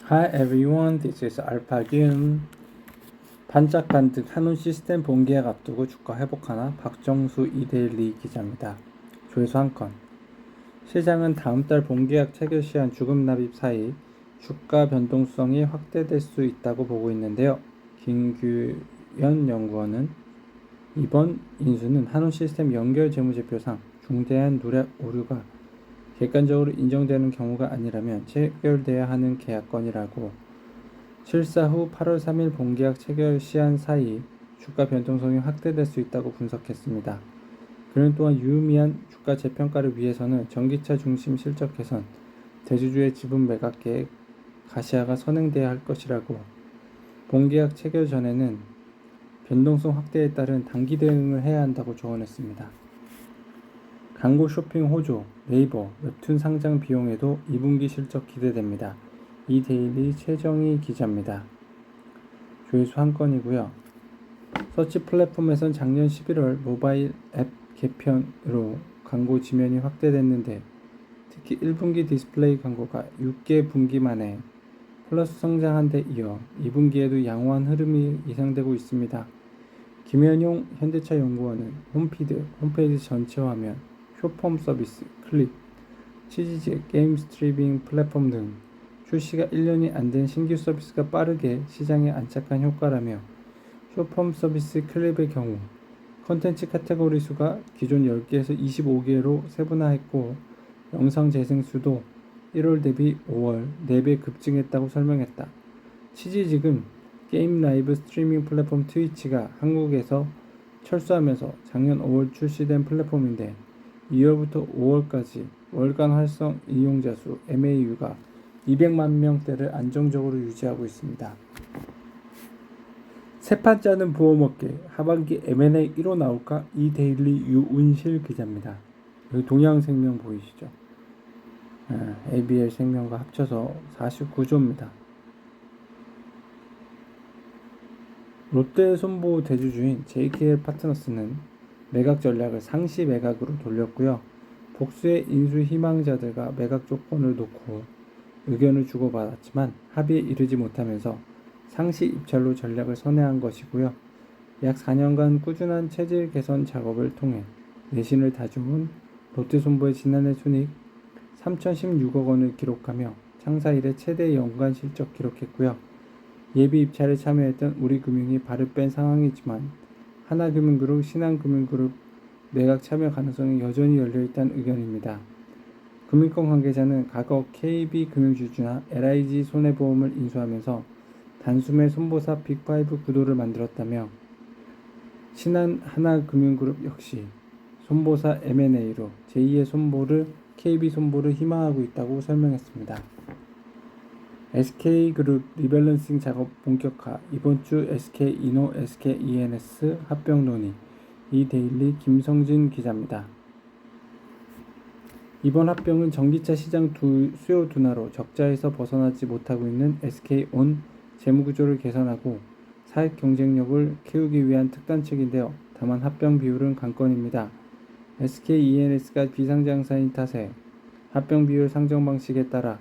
Hi everyone, this is 알파균. 반짝반득 한운 시스템 본계약 앞두고 주가 회복하나? 박정수 이데일리 기자입니다. 조회수 한 건. 시장은 다음 달 본계약 체결 시한 주급 납입 사이 주가 변동성이 확대될 수 있다고 보고 있는데요. 김규현 연구원은 이번 인수는 한운 시스템 연결 재무제표상 중대한 누락 오류가 객관적으로 인정되는 경우가 아니라면 체결돼야 하는 계약건이라고 실사 후 8월 3일 본계약 체결 시한 사이 주가 변동성이 확대될 수 있다고 분석했습니다. 그는 또한 유의미한 주가 재평가를 위해서는 전기차 중심 실적 개선, 대주주의 지분 매각 계획, 가시화가 선행돼야 할 것이라고 본계약 체결 전에는 변동성 확대에 따른 단기 대응을 해야 한다고 조언했습니다. 광고 쇼핑 호조, 네이버, 웹툰 상장 비용에도 2분기 실적 기대됩니다. 이데일리 최정희 기자입니다. 조회수 한 건이고요. 서치 플랫폼에선 작년 11월 모바일 앱 개편으로 광고 지면이 확대됐는데 특히 1분기 디스플레이 광고가 6개 분기 만에 플러스 성장한 데 이어 2분기에도 양호한 흐름이 예상되고 있습니다. 김현용 현대차 연구원은 홈피드, 홈페이지 전체 화면, 쇼폼 서비스, 클립, 치즈즈, 게임 스트리밍 플랫폼 등 출시가 1년이 안 된 신규 서비스가 빠르게 시장에 안착한 효과라며 쇼폼 서비스 클립의 경우 컨텐츠 카테고리 수가 기존 10개에서 25개로 세분화했고 영상 재생 수도 1월 대비 5월 4배 급증했다고 설명했다. 치즈직은 게임 라이브 스트리밍 플랫폼 트위치가 한국에서 철수하면서 작년 5월 출시된 플랫폼인데 2월부터 5월까지 월간 활성 이용자 수 MAU가 200만 명대를 안정적으로 유지하고 있습니다. 세판짜는 보험업계 하반기 M&A 1호 나올까? 이데일리 유운실 기자입니다. 여기 동양생명 보이시죠? ABL 생명과 합쳐서 49조입니다. 롯데손보 대주주인 JKL 파트너스는 매각 전략을 상시 매각으로 돌렸고요. 복수의 인수 희망자들과 매각 조건을 놓고 의견을 주고받았지만 합의에 이르지 못하면서 상시 입찰로 전략을 선회한 것이고요. 약 4년간 꾸준한 체질 개선 작업을 통해 내신을 다져온 롯데손보의 지난해 순이익 3,016억 원을 기록하며 창사 이래 최대 연간 실적 기록했고요. 예비 입찰에 참여했던 우리금융이 발을 뺀 상황이지만 하나금융그룹, 신한금융그룹 매각 참여 가능성이 여전히 열려있다는 의견입니다. 금융권 관계자는 과거 KB금융주주나 LIG 손해보험을 인수하면서 단숨에 손보사 빅5 구도를 만들었다며 신한 하나금융그룹 역시 손보사 M&A로 제2의 손보를 KB손보를 희망하고 있다고 설명했습니다. SK그룹 리밸런싱 작업 본격화, 이번 주 SK이노, SKENS 합병 논의, 이데일리 김성진 기자입니다. 이번 합병은 전기차 시장 수요 둔화로 적자에서 벗어나지 못하고 있는 SK온 재무구조를 개선하고 사익 경쟁력을 키우기 위한 특단책인데요. 다만 합병 비율은 관건입니다. SKENS가 비상장사인 탓에 합병 비율 상정 방식에 따라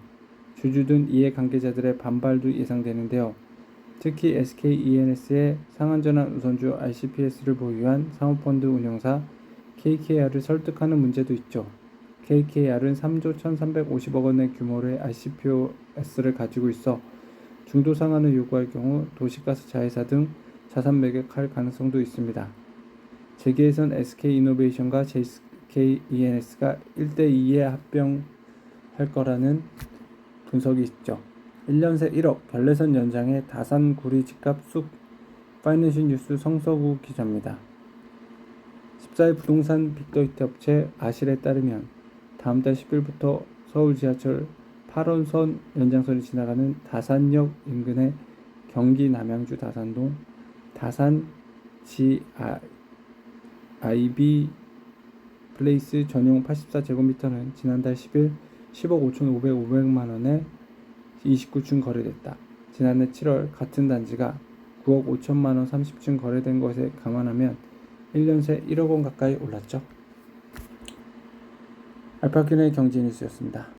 주주든 이해관계자들의 반발도 예상되는데요. 특히 SKENS의 상한전환 우선주 RCPS를 보유한 사모펀드 운용사 KKR을 설득하는 문제도 있죠. KKR은 3조 1,350억 원의 규모의 RCPS를 가지고 있어 중도 상한을 요구할 경우 도시가스 자회사 등 자산 매각할 가능성도 있습니다. 재계에선 SK이노베이션과 SKENS가 1대2에 합병할 거라는 분석이 있죠. 1년 새 1억 별내선 연장에 다산 구리 집값 쑥. 파이낸셜 뉴스 성서구 기자입니다. 14일 부동산 빅데이터 업체 아실에 따르면 다음 달 10일부터 서울 지하철 8호선 연장선이 지나가는 다산역 인근의 경기 남양주 다산동 다산 GIB 플레이스 전용 84제곱미터는 지난달 10일 10억 5,500만 원에 29층 거래됐다. 지난해 7월 같은 단지가 9억 5천만 원 30층 거래된 것에 감안하면 1년 새 1억 원 가까이 올랐죠. 알파균의 경제 뉴스였습니다.